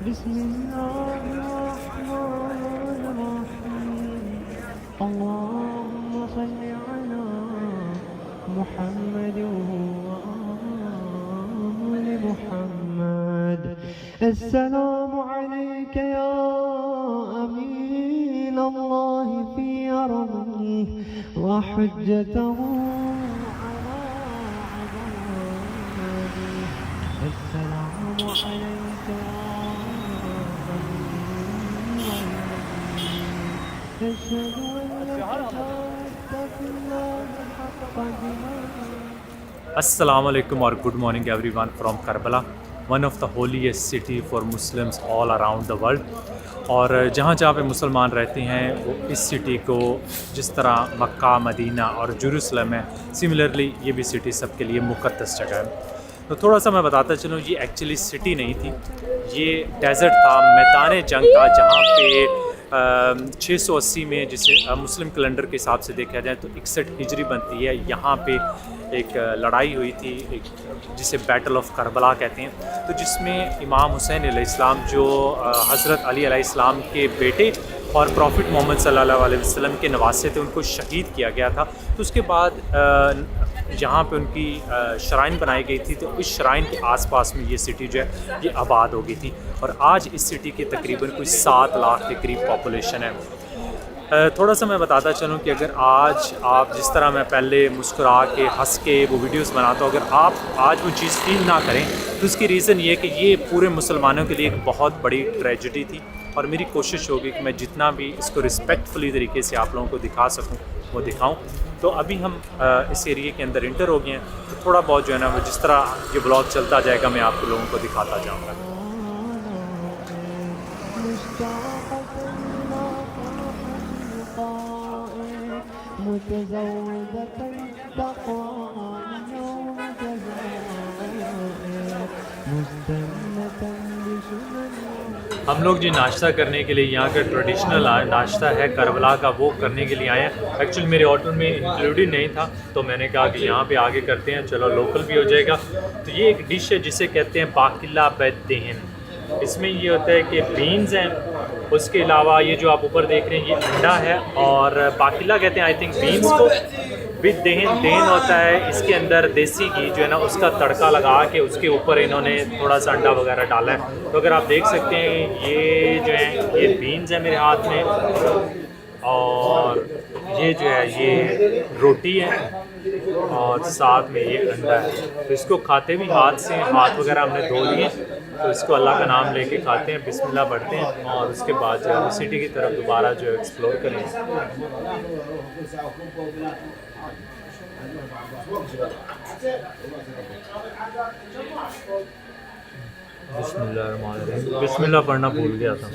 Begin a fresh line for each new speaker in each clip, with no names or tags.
बिस्मिल्लाहिर्रहमानिर्रहीम। अल्लाहुम्मा सल्लि अला मुहम्मद व आलि मुहम्मद। अस्सलामु अलैका या अमीन अल्लाहि फी अर्दिही व हुज्जतहू अला इबादिही। अस्सलामु अलैका
Assalamu alaikum or good morning everyone from Karbala, one of the holiest city for Muslims all around the world। और जहाँ जहाँ पे मुसलमान रहते हैं वो इस सिटी को जिस तरह मक्का, मदीना और जेरूसलम है, सिमिलरली ये भी सिटी सबके लिए मुक़द्दस जगह है। तो थोड़ा सा मैं बताता चलूँ, ये एक्चुअली सिटी नहीं थी, ये डेज़र्ट था, मैदान जंग था, जहाँ पे 680 में, जिसे मुस्लिम कैलेंडर के हिसाब से देखा जाए तो 61 हिजरी बनती है, यहाँ पे एक लड़ाई हुई थी, एक जिसे बैटल ऑफ करबला कहते हैं। तो जिसमें इमाम हुसैन अलैहिस्सलाम जो हज़रत अली अलैहिस्सलाम के बेटे और प्रॉफिट मोहम्मद सल्लल्लाहु अलैहि वसल्लम के नवासे थे, उनको शहीद किया गया था। तो उसके बाद जहाँ पे उनकी श्राइन बनाई गई थी, तो इस श्राइन के आसपास में ये सिटी जो है ये आबाद हो गई थी। और आज इस सिटी की तकरीबन कोई 7 लाख के करीब पॉपुलेशन है। थोड़ा सा मैं बताता चलूँ कि अगर आज आप जिस तरह मैं पहले मुस्कुरा के हंस के वो वीडियोस बनाता हूँ, अगर आप आज वो चीज़ फील ना करें तो उसकी रीज़न ये है कि ये पूरे मुसलमानों के लिए एक बहुत बड़ी ट्रेजेडी थी। और मेरी कोशिश होगी कि मैं जितना भी इसको रिस्पेक्टफुली तरीके से आप लोगों को दिखा सकूँ वो दिखाऊँ। तो अभी हम इस एरिए के अंदर इंटर हो गए हैं, तो थोड़ा बहुत जो है ना वो जिस तरह ये ब्लॉग चलता जाएगा मैं आप लोगों को दिखाता जाऊँगा। हम लोग जी नाश्ता करने के लिए, यहाँ का ट्रेडिशनल नाश्ता है करबला का, वो करने के लिए आए हैं। एक्चुअली मेरे ऑर्डर में इंक्लूडेड नहीं था, तो मैंने कहा कि यहाँ पे आगे करते हैं, चलो लोकल भी हो जाएगा। तो ये एक डिश है जिसे कहते हैं बाकिला बेदहन। इसमें ये होता है कि बीन्स हैं, उसके अलावा ये जो आप ऊपर देख रहे हैं ये अंडा है, और बाकिला कहते हैं आई थिंक बीन्स को, विद दहन। दहन होता है इसके अंदर देसी घी जो है ना उसका तड़का लगा के उसके ऊपर इन्होंने थोड़ा सा अंडा वगैरह डाला है। तो अगर आप देख सकते हैं ये जो है ये बीन्स है मेरे हाथ में, और ये जो है ये रोटी है, और साथ में ये अंडा है। तो इसको खाते भी हाथ से, हाथ वगैरह हमने धो लिए, तो इसको अल्लाह का नाम लेके खाते हैं, बिस्मिल्लाह पढ़ते हैं, और उसके बाद जो है सिटी की तरफ दोबारा जो है एक्सप्लोर करेंगे। बिस्मिल्लाह, बिस्मिल्लाह पढ़ना भूल गया था।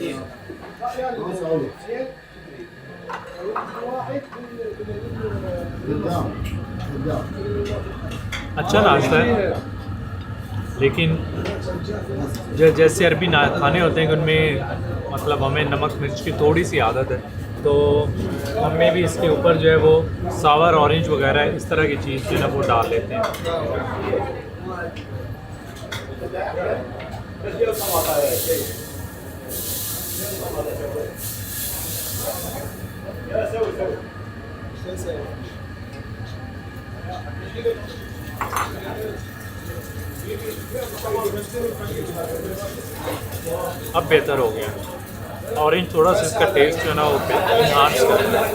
अच्छा नाश्ता है, लेकिन जैसे अरबी खाने होते हैं उनमें मतलब हमें नमक मिर्च की थोड़ी सी आदत है, तो हमें भी इसके ऊपर जो है वो सावर ऑरेंज वगैरह इस तरह की चीज़ जो है ना वो डाल लेते हैं। अब बेहतर हो गया, ऑरेंज थोड़ा सा इसका टेस्ट जो है ना वो इन्हांस करता है।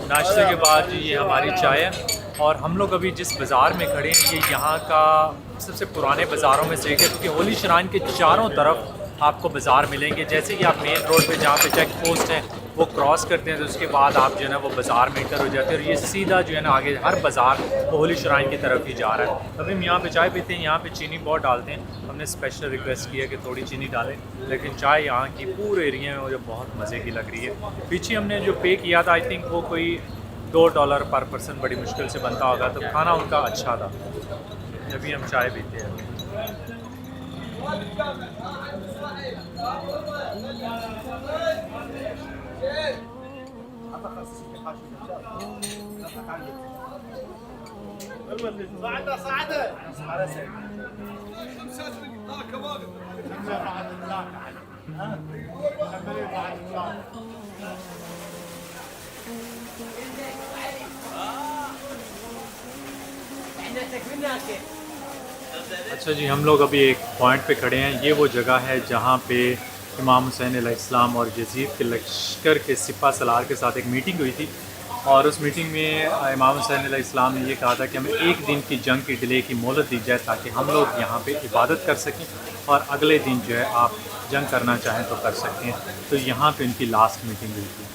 नाश्ते के बाद ये हमारी चाय है, और हम लोग अभी जिस बाज़ार में खड़े हैं ये यहाँ का सबसे पुराने बाज़ारों में से एक है, क्योंकि होली श्राइन के चारों तरफ आपको बाज़ार मिलेंगे। जैसे कि आप मेन रोड पे जहाँ पे चेक पोस्ट है वो क्रॉस करते हैं, तो उसके बाद आप जो है ना वो बाज़ार में एंटर हो जाते हैं, और ये सीधा जो है ना आगे हर बाज़ार होली श्राइन की तरफ ही जा रहा है। अभी हम यहाँ पे चाय पीते हैं, यहाँ पे चीनी बहुत डालते हैं, हमने स्पेशल रिक्वेस्ट किया कि थोड़ी चीनी डालें, लेकिन चाय यहाँ की पूरे एरिया में मुझे बहुत मज़े की लग रही है। पीछे हमने जो पे किया था आई थिंक वो कोई $2 पर पर्सन बड़ी मुश्किल से बनता होगा, तो खाना उनका अच्छा था। अभी हम चाय पीते हैं। अच्छा जी, हम लोग अभी एक पॉइंट पे खड़े हैं। ये वो जगह है जहाँ पे इमाम हुसैन अलैहिस्सलाम और यजीद के लश्कर के सिपा सलार के साथ एक मीटिंग हुई थी, और उस मीटिंग में इमाम हुसैन अलैहिस्सलाम ने ये कहा था कि हमें एक दिन की जंग की डिले की मोहलत दी जाए ताकि हम लोग यहाँ पे इबादत कर सकें और अगले दिन जो है आप जंग करना चाहें तो कर सकते हैं। तो यहाँ पे उनकी लास्ट मीटिंग हुई थी।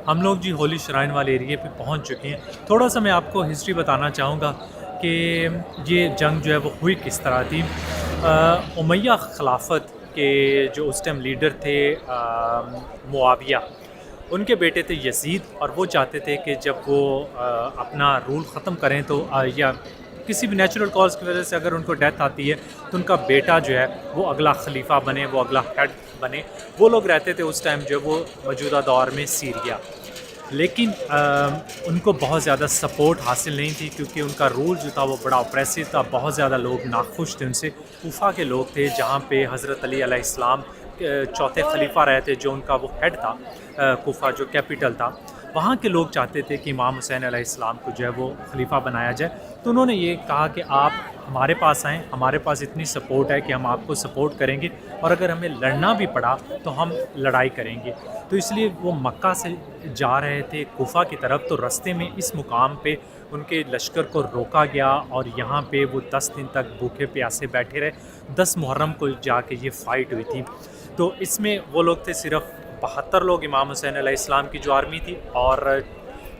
हम लोग जी होली श्राइन वाले एरिए पे पहुंच चुके हैं। थोड़ा सा मैं आपको हिस्ट्री बताना चाहूँगा कि ये जंग जो है वो हुई किस तरह थी। उमैया खिलाफत के जो उस टाइम लीडर थे मुआविया, उनके बेटे थे यजीद, और वो चाहते थे कि जब वो अपना रूल ख़त्म करें तो या किसी भी नेचुरल कॉज की वजह से अगर उनको डेथ आती है तो उनका बेटा जो है वो अगला खलीफा बने, वो अगला हेड बने। वो लोग रहते थे उस टाइम जो वो मौजूदा दौर में सीरिया, लेकिन उनको बहुत ज़्यादा सपोर्ट हासिल नहीं थी क्योंकि उनका रूल जो था वो बड़ा ऑप्रेसिव था। बहुत ज़्यादा लोग नाखुश थे उनसे। कूफा के लोग थे जहाँ पे हज़रत अली अलैहिस्सलाम चौथे खलीफा रहे थे, जो उनका वो हेड था, कूफा जो कैपिटल था। वहाँ के लोग चाहते थे कि इमाम हुसैन अलैहिस्सलाम को जो है वो खलीफा बनाया जाए। तो उन्होंने ये कहा कि आप हमारे पास आएँ, हमारे पास इतनी सपोर्ट है कि हम आपको सपोर्ट करेंगे, और अगर हमें लड़ना भी पड़ा तो हम लड़ाई करेंगे। तो इसलिए वो मक्का से जा रहे थे कूफा की तरफ, तो रास्ते में इस मुकाम पे उनके लश्कर को रोका गया और यहाँ पे वो 10 दिन तक भूखे प्यासे बैठे रहे। 10 मुहर्रम को जाके ये फ़ाइट हुई थी। तो इसमें वो लोग थे सिर्फ़ 72 लोग, इमाम हुसैन अलैहिस्सलाम की जो आर्मी थी, और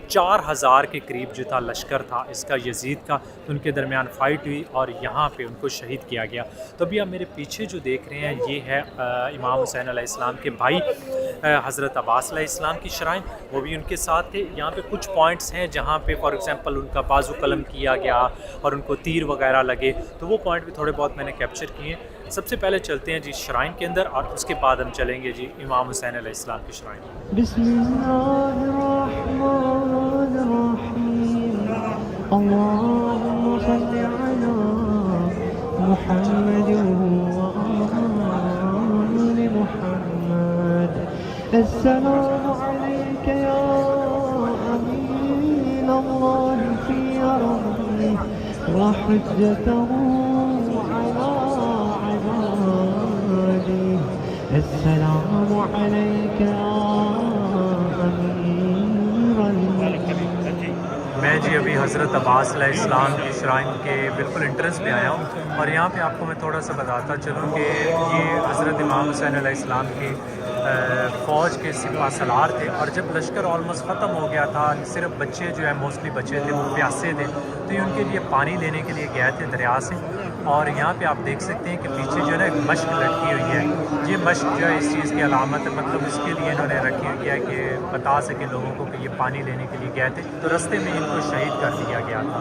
4000 के करीब जो था लश्कर था इसका यजीद का। तो उनके दरमियान फ़ाइट हुई और यहाँ पे उनको शहीद किया गया। तो अभी आप मेरे पीछे जो देख रहे हैं ये है इमाम हुसैन अलैहिस्सलाम के भाई हज़रत अब्बास अलैहिस्सलाम की श्राइन, वो भी उनके साथ थे। यहाँ पे कुछ पॉइंट्स हैं जहाँ पे फॉर एग्ज़ाम्पल उनका बाजू कलम किया गया और उनको तीर वगैरह लगे, तो वो पॉइंट भी थोड़े बहुत मैंने कैप्चर किए। सबसे पहले चलते हैं जी श्राइन के अंदर और उसके बाद हम चलेंगे जी इमाम हुसैन अलैहिस्सलाम की श्राइन।
अल्लाहुम्मा सल्लि अला मुहम्मद व आलि मुहम्मद। अस्सलामु अलैका या अमीन अल्लाह फी अर्दिही व हुज्जतहू अला इबादिही। अस्सलामु अलैका या
मैं जी अभी हज़रत अब्बास अलैहिस्सलाम की श्राइन के बिल्कुल एंट्रेंस पे आया हूँ, और यहाँ पे आपको मैं थोड़ा सा बताता चलूँ कि ये हज़रत इमाम हुसैन अलैहिस्सलाम की फ़ौज के सिपा सलार थे, और जब लश्कर ऑलमोस्ट ख़त्म हो गया था, सिर्फ बच्चे जो है मोस्टली बच्चे थे वो प्यासे थे, तो ये उनके लिए पानी लेने के लिए गए थे दरिया से। और यहाँ पे आप देख सकते हैं कि पीछे जो है ना एक मश्क लटकी हुई है। ये मश्क जो है इस चीज़ की अलामत है, मतलब इसके लिए इन्होंने रखी हुई है कि बता सके लोगों को कि ये पानी लेने के लिए गए थे, तो रास्ते में इनको शहीद कर दिया गया था।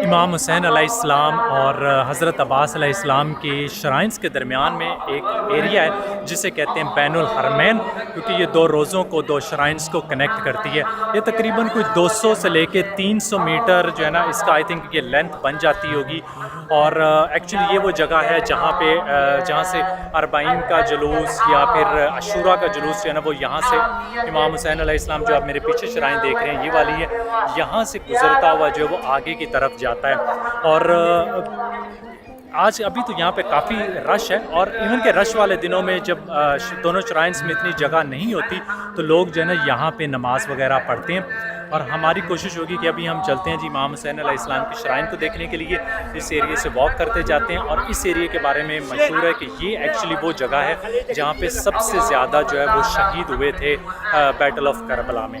इमाम हुसैन अलैहिस्सलाम और हज़रत अब्बास अलैहिस्सलाम की श्राइन्स के दरमियान में एक एरिया है जिसे कहते हैं बैनुल हरमैन, क्योंकि ये दो रोज़ों को, दो श्राइन्स को कनेक्ट करती है। ये तकरीबन कुछ 200 से लेके 300 मीटर जो है ना इसका आई थिंक ये लेंथ बन जाती होगी। और एक्चुअली ये वो जगह है जहाँ पे जहाँ से अरबाइन का जुलूस या फिर अशूरा का जुलूस जो है ना वो यहाँ से इमाम हुसैन अलैहिस्सलाम जो आप मेरे पीछे श्राइन देख रहे हैं ये वाली है, यहाँ से गुजरता हुआ जो है वो आगे की तरफ जाता है। और आज अभी तो यहाँ पे काफ़ी रश है, और इवन के रश वाले दिनों में जब दोनों श्राइन्स में इतनी जगह नहीं होती तो लोग जो है ना यहाँ पे नमाज़ वगैरह पढ़ते हैं। और हमारी कोशिश होगी कि अभी हम चलते हैं जी इमाम हुसैन अलैहिस्सलाम की श्राइन को देखने के लिए, इस एरिए से वॉक करते जाते हैं। और इस एरिए के बारे में मशहूर है कि ये एक्चुअली वो जगह है जहाँ पे सबसे ज़्यादा जो है वो शहीद हुए थे बैटल ऑफ करबला में।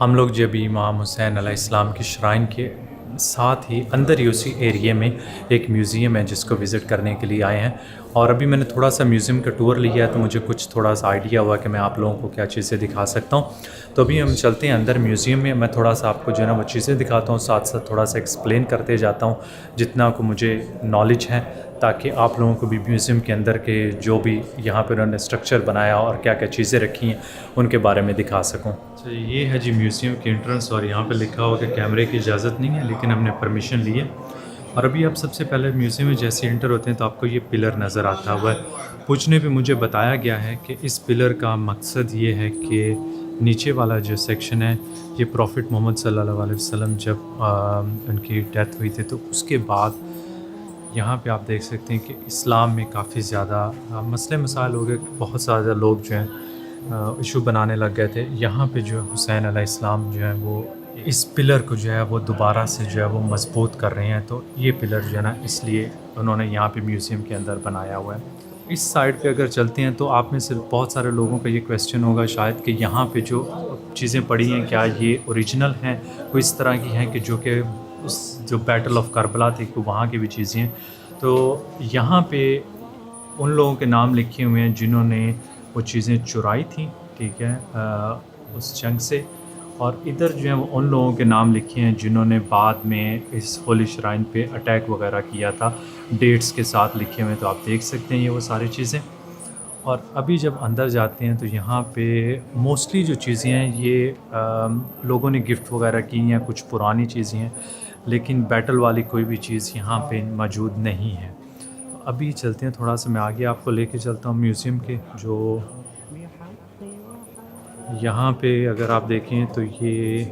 हम लोग जब इमाम हुसैन अलैहिस्सलाम की श्राइन के साथ ही अंदर ही उसी एरिए में एक म्यूज़ियम है जिसको विज़िट करने के लिए आए हैं। और अभी मैंने थोड़ा सा म्यूज़ियम का टूर लिया है तो मुझे कुछ थोड़ा सा आइडिया हुआ कि मैं आप लोगों को क्या चीज़ें दिखा सकता हूँ। तो अभी हम चलते हैं अंदर म्यूज़ियम में, मैं थोड़ा सा आपको जो है ना वो चीज़ें दिखाता हूँ, साथ साथ थोड़ा सा एक्सप्लेन करते जाता हूँ जितना को मुझे नॉलेज है, ताकि आप लोगों को भी म्यूज़ियम के अंदर के जो भी यहाँ पर उन्होंने स्ट्रक्चर बनाया और क्या क्या चीज़ें रखी हैं उनके बारे में दिखा सकूँ। तो ये है जी म्यूज़ियम की एंट्रेंस, और यहाँ पे लिखा हुआ कि कैमरे की इजाज़त नहीं है, लेकिन हमने परमिशन ली है। और अभी आप सबसे पहले म्यूज़ियम में जैसे इंटर होते हैं तो आपको ये पिलर नज़र आता हुआ है। पूछने पे मुझे बताया गया है कि इस पिलर का मकसद ये है कि नीचे वाला जो सेक्शन है ये प्रॉफिट मोहम्मद सल्लल्लाहु अलैहि वसल्लम जब उनकी डेथ हुई थी तो उसके बाद यहाँ पे आप देख सकते हैं कि इस्लाम में काफ़ी ज़्यादा मसले मसाइल हो गए, बहुत ज़्यादा लोग जो हैं इशू बनाने लग गए थे। यहाँ पे जो हुसैन अलैहिस्सलाम जो है वो इस पिलर को जो है वो दोबारा से जो है वो मजबूत कर रहे हैं। तो ये पिलर जो है ना इसलिए उन्होंने यहाँ पे म्यूज़ियम के अंदर बनाया हुआ है। इस साइड पे अगर चलते हैं तो आप में से बहुत सारे लोगों का ये क्वेश्चन होगा शायद कि यहाँ पे जो चीज़ें पड़ी हैं क्या ये ओरिजिनल हैं, कोई इस तरह की हैं कि जो कि उस जो बैटल ऑफ करबला थी तो वहाँ की भी चीज़ें हैं। तो यहाँ पे उन लोगों के नाम लिखे हुए हैं जिन्होंने वो चीज़ें चुराई थी, ठीक है, उस जंग से। और इधर जो है वो उन लोगों के नाम लिखे हैं जिन्होंने बाद में इस होली श्राइन पे अटैक वगैरह किया था, डेट्स के साथ लिखे हुए हैं। तो आप देख सकते हैं ये वो सारी चीज़ें। और अभी जब अंदर जाते हैं तो यहाँ पे मोस्टली जो चीज़ें हैं ये लोगों ने गिफ्ट वगैरह की हैं, कुछ पुरानी चीज़ें हैं, लेकिन बैटल वाली कोई भी चीज़ यहाँ पे मौजूद नहीं है। तो अभी चलते हैं थोड़ा सा, मैं आगे आपको लेके चलता हूँ म्यूज़ियम के। जो यहाँ पे अगर आप देखें तो ये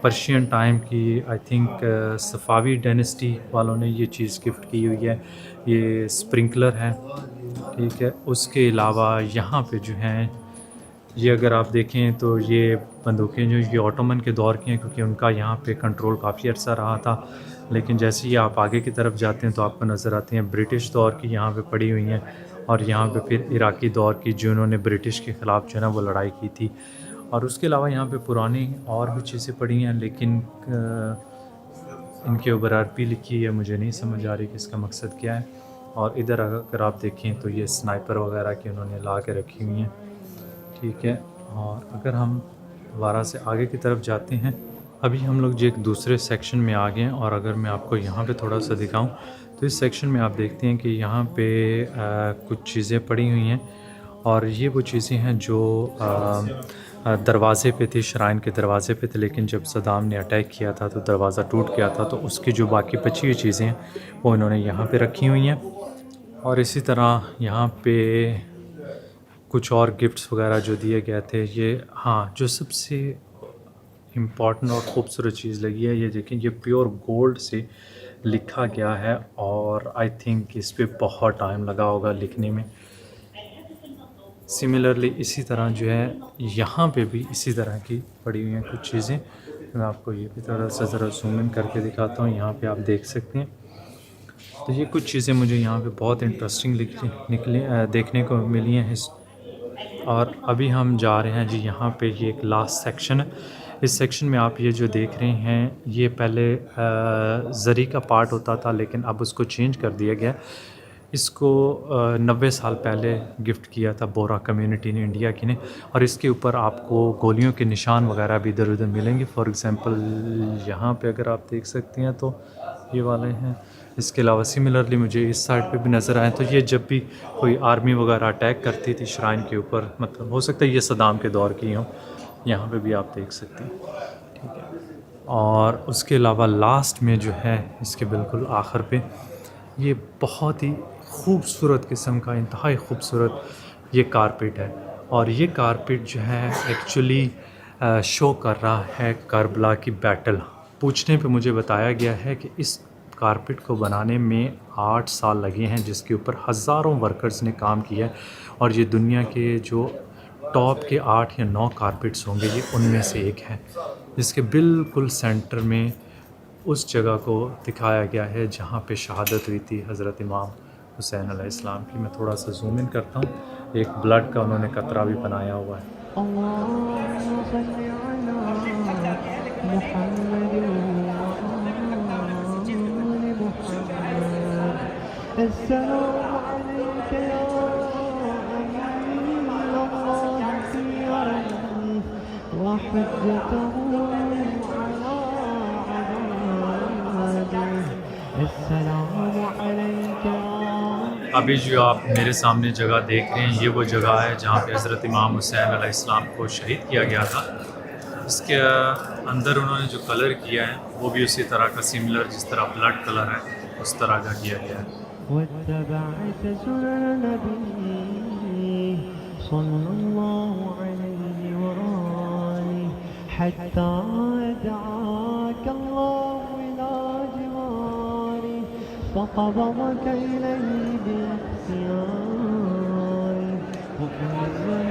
पर्शियन टाइम की आई थिंक सफ़ावी डायनेस्टी वालों ने ये चीज़ गिफ्ट की हुई है। ये स्प्रिंकलर है, ठीक है। उसके अलावा यहाँ पे जो हैं ये अगर आप देखें तो ये बंदूकें जो ये ऑटोमन के दौर की हैं, क्योंकि उनका यहाँ पे कंट्रोल काफ़ी अर्सा रहा था। लेकिन जैसे ही आप आगे की तरफ जाते हैं तो आपको नज़र आती हैं ब्रिटिश दौर की यहाँ पे पड़ी हुई हैं, और यहाँ पे फिर इराकी दौर की जिन्होंने ब्रिटिश के ख़िलाफ़ जो है ना वो लड़ाई की थी। और उसके अलावा यहाँ पे पुरानी और भी चीज़ें पड़ी हैं, लेकिन इनके ऊपर अरबी लिखी है, मुझे नहीं समझ आ रही कि इसका मकसद क्या है। और इधर अगर आप देखें तो ये स्नाइपर वगैरह की उन्होंने ला के रखी हुई हैं, ठीक है। और अगर हम दोबारा से आगे की तरफ जाते हैं, अभी हम लोग जो एक दूसरे सेक्शन में आ गए हैं। और अगर मैं आपको यहाँ पे थोड़ा सा दिखाऊं तो इस सेक्शन में आप देखते हैं कि यहाँ पे कुछ चीज़ें पड़ी हुई हैं, और ये वो चीज़ें हैं जो दरवाज़े पे थी, श्राइन के दरवाज़े पे थे। लेकिन जब सदाम ने अटैक किया था तो दरवाज़ा टूट गया था, तो उसकी जो बाकी बची हुई चीज़ें हैं वो इन्होंने यहाँ पे रखी हुई हैं। और इसी तरह यहाँ पे कुछ और गिफ्ट्स वगैरह जो दिए गए थे। ये हाँ, जो सबसे इम्पॉर्टेंट और ख़ूबसूरत चीज़ लगी है, ये देखें, ये प्योर गोल्ड से लिखा गया है, और आई थिंक इस पे बहुत टाइम लगा होगा लिखने में। सिमिलरली इसी तरह जो है यहाँ पे भी इसी तरह की पड़ी हुई हैं कुछ चीज़ें। मैं आपको ये भी थोड़ा सा ज़रा जूम इन करके दिखाता हूँ। यहाँ पे आप देख सकते हैं, तो ये कुछ चीज़ें मुझे यहाँ पे बहुत इंटरेस्टिंग देखने को मिली हैं। और अभी हम जा रहे हैं जी यहाँ पे, ये एक लास्ट सेक्शन है। इस सेक्शन में आप ये जो देख रहे हैं ये पहले ज़री का पार्ट होता था, लेकिन अब उसको चेंज कर दिया गया। इसको 90 साल पहले गिफ्ट किया था बोरा कम्युनिटी ने, इंडिया की ने। और इसके ऊपर आपको गोलियों के निशान वगैरह भी इधर उधर मिलेंगे। फॉर एग्ज़ाम्पल यहाँ पे अगर आप देख सकते हैं तो ये वाले हैं। इसके अलावा सिमिलरली मुझे इस साइड पे भी नज़र आए। तो ये जब भी कोई आर्मी वगैरह अटैक करती थी श्राइन के ऊपर, मतलब हो सकता है ये सदाम के दौर की हों, यहाँ पे भी आप देख सकते हैं। ठीक है। और उसके अलावा लास्ट में जो है इसके बिल्कुल आखिर पे ये बहुत ही खूबसूरत किस्म का, इंतहाई खूबसूरत ये कारपेट है। और ये कारपेट जो है एक्चुअली शो कर रहा है करबला की बैटल। पूछने पे मुझे बताया गया है कि इस कारपेट को बनाने में 8 साल लगे हैं, जिसके ऊपर हज़ारों वर्कर्स ने काम किया है। और ये दुनिया के जो टॉप के 8 या 9 कारपेट्स होंगे, ये उनमें से एक है, जिसके बिल्कुल सेंटर में उस जगह को दिखाया गया है जहाँ पे शहादत हुई थी हज़रत इमाम हुसैन अलैहिस्सलाम की। मैं थोड़ा सा जूम इन करता हूँ। एक ब्लड का उन्होंने कतरा भी बनाया हुआ है।
अल्लाहुम्मा सल्ली अला मुहम्मद व आलि मुहम्मद। अस्सलामु अलैका या अमीन अल्लाह फी अर्ज़िही व हुज्जतहू अला इबादिही। अस्सलामु अलैका।
अभी जो आप मेरे सामने जगह देख रहे हैं, ये वो जगह है जहाँ पे हज़रत इमाम हुसैन अलैहिस्सलाम को शहीद किया गया था। इसके अंदर उन्होंने जो कलर किया है वो भी उसी तरह का, सिमिलर जिस तरह ब्लड कलर है उस तरह का किया गया है।
वत्तबअत सुनन नबी सल्लल्लाहु अलैहि व आलिहि हत्ता दआक अल्लाहु इला जिवारी फक़बज़क इलैहि बिइख्तियारी वअनज़ल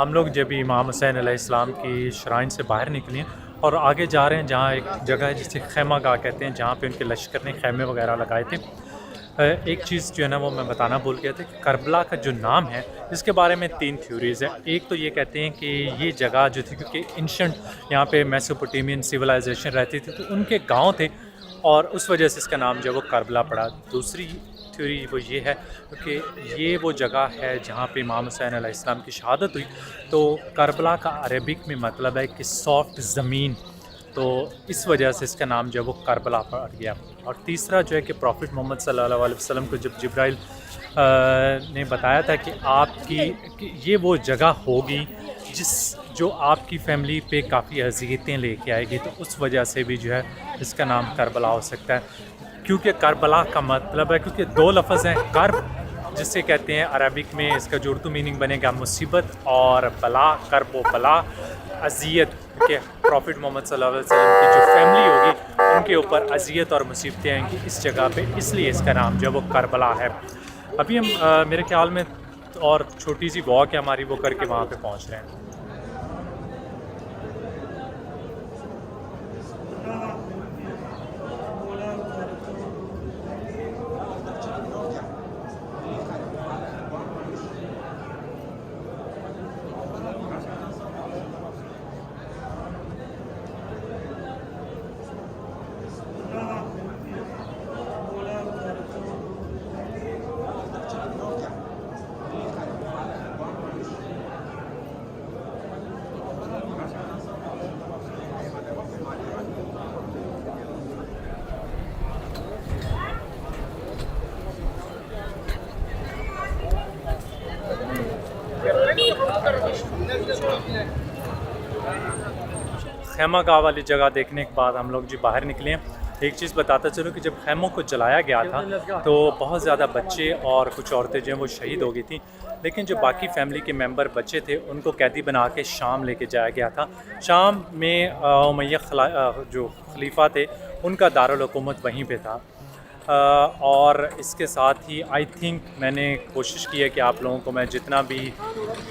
हम लोग जब भी इमाम हुसैन अलैहिस्सलाम की श्राइन से बाहर निकले हैं और आगे जा रहे हैं, जहाँ एक जगह है जिसे खैमा गाह कहते हैं, जहाँ पे उनके लश्कर ने खैमे वगैरह लगाए थे। एक चीज़ जो है ना वो मैं बताना भूल गया था कि करबला का जो नाम है इसके बारे में 3 थ्योरीज़ हैं। एक तो ये कहते हैं कि ये जगह जो थी, क्योंकि एंशंट यहाँ पे मेसोपोटामियन सिविलाइजेशन रहती थी तो उनके गांव थे और उस वजह से इसका नाम जो है वो करबला पड़ा। दूसरी थ्योरी वो ये है क्योंकि ये वो जगह है जहाँ पे इमाम हुसैन अलैहिस्सलाम की शहादत हुई, तो करबला का अरबिक में मतलब है कि सॉफ्ट ज़मीन, तो इस वजह से इसका नाम जो है वो करबला पड़ गया। और तीसरा जो है कि प्रॉफिट मोहम्मद सल्लल्लाहु अलैहि वसल्लम को जब जिब्राइल ने बताया था कि कि ये वो जगह होगी जो आपकी फ़ैमिली पे काफ़ी अज़ियतें लेके आएगी, तो उस वजह से भी जो है इसका नाम करबला हो सकता है। क्योंकि करबला का मतलब है, क्योंकि 2 लफ्ज़ हैं, कर्ब जिसे कहते हैं अरबिक में, इसका जो उर्दू मीनिंग बनेगा मुसीबत, और बला, कर्ब व बला अज़ियत, कि प्रॉफिट मोहम्मद सल्लल्लाहु अलैहि वसल्लम की जो फैमिली होगी उनके ऊपर अज़ियत और मुसीबतें आएंगी इस जगह पे, इसलिए इसका नाम जो है वो करबला है। अभी हम मेरे ख्याल में और छोटी सी वॉक है हमारी, वो करके वहाँ पे पहुँच रहे हैं। खैमा गाह वाली जगह देखने के बाद हम लोग जी बाहर निकले हैं। एक चीज़ बताता चलूँ कि जब खैमों को जलाया गया था तो बहुत ज़्यादा बच्चे और कुछ औरतें जो हैं वो शहीद हो गई थी, लेकिन जो बाकी फैमिली के मेंबर बच्चे थे उनको कैदी बना के शाम लेके जाया गया था। शाम में उमैया जो खलीफा थे उनका दारुल हुकूमत वहीं पे था। और इसके साथ ही आई थिंक मैंने कोशिश की है कि आप लोगों को मैं जितना भी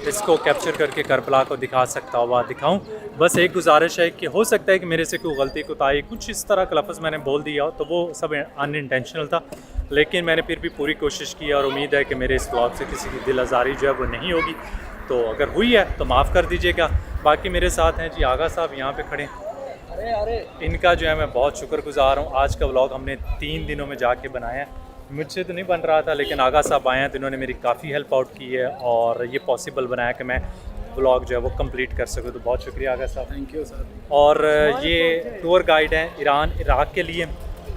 इसको कैप्चर करके करबला को दिखा सकता हुआ दिखाऊं। बस एक गुजारिश है कि हो सकता है कि मेरे से कोई गलती कोताही कुछ इस तरह का लफ्ज़ मैंने बोल दिया हो, तो वो सब अनइंटेंशनल था, लेकिन मैंने फिर भी पूरी कोशिश की और उम्मीद है कि मेरे इस ब्लॉग से किसी की दिल आज़ारी जो है वो नहीं होगी। तो अगर हुई है तो माफ़ कर दीजिएगा। बाकी मेरे साथ हैं जी आगा साहब यहाँ पे खड़े हैं। अरे इनका जो है मैं बहुत शुक्रगुजार हूँ। आज का व्लॉग हमने 3 दिनों में जाके बनाया है। मुझसे तो नहीं बन रहा था, लेकिन आगा साहब आए हैं तो इन्होंने मेरी काफ़ी हेल्प आउट की है और ये पॉसिबल बनाया कि मैं व्लॉग जो है वो कंप्लीट कर सकूँ। तो बहुत शुक्रिया आगा साहब।
Thank you sir.
और ये टूर गाइड हैं ईरान इराक़ के लिए।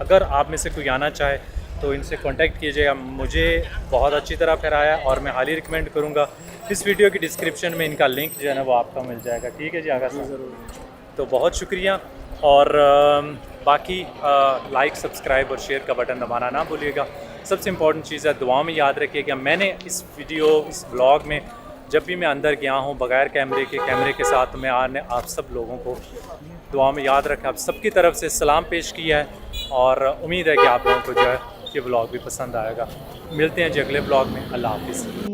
अगर आप में से कोई आना चाहे तो इनसे कांटेक्ट कीजिएगा। मुझे बहुत अच्छी तरह कराया और मैं हाईली रिकमेंड करूँगा। इस वीडियो की डिस्क्रिप्शन में इनका लिंक जो है ना वो आपको मिल जाएगा। ठीक है जी आगा साहब, तो बहुत शुक्रिया। और बाकी लाइक सब्सक्राइब और शेयर का बटन दबाना ना भूलिएगा। सबसे इम्पॉर्टेंट चीज़ है दुआ में याद रखिएगा। मैंने इस ब्लॉग में जब भी मैं अंदर गया हूँ बग़ैर कैमरे के साथ मैं आप सब लोगों को दुआ में याद रखा, आप सबकी तरफ से सलाम पेश किया है और उम्मीद है कि आप लोगों को जो है ये ब्लॉग भी पसंद आएगा। मिलते हैं जी अगले ब्लॉग में। अल्लाह हाफ़िज़।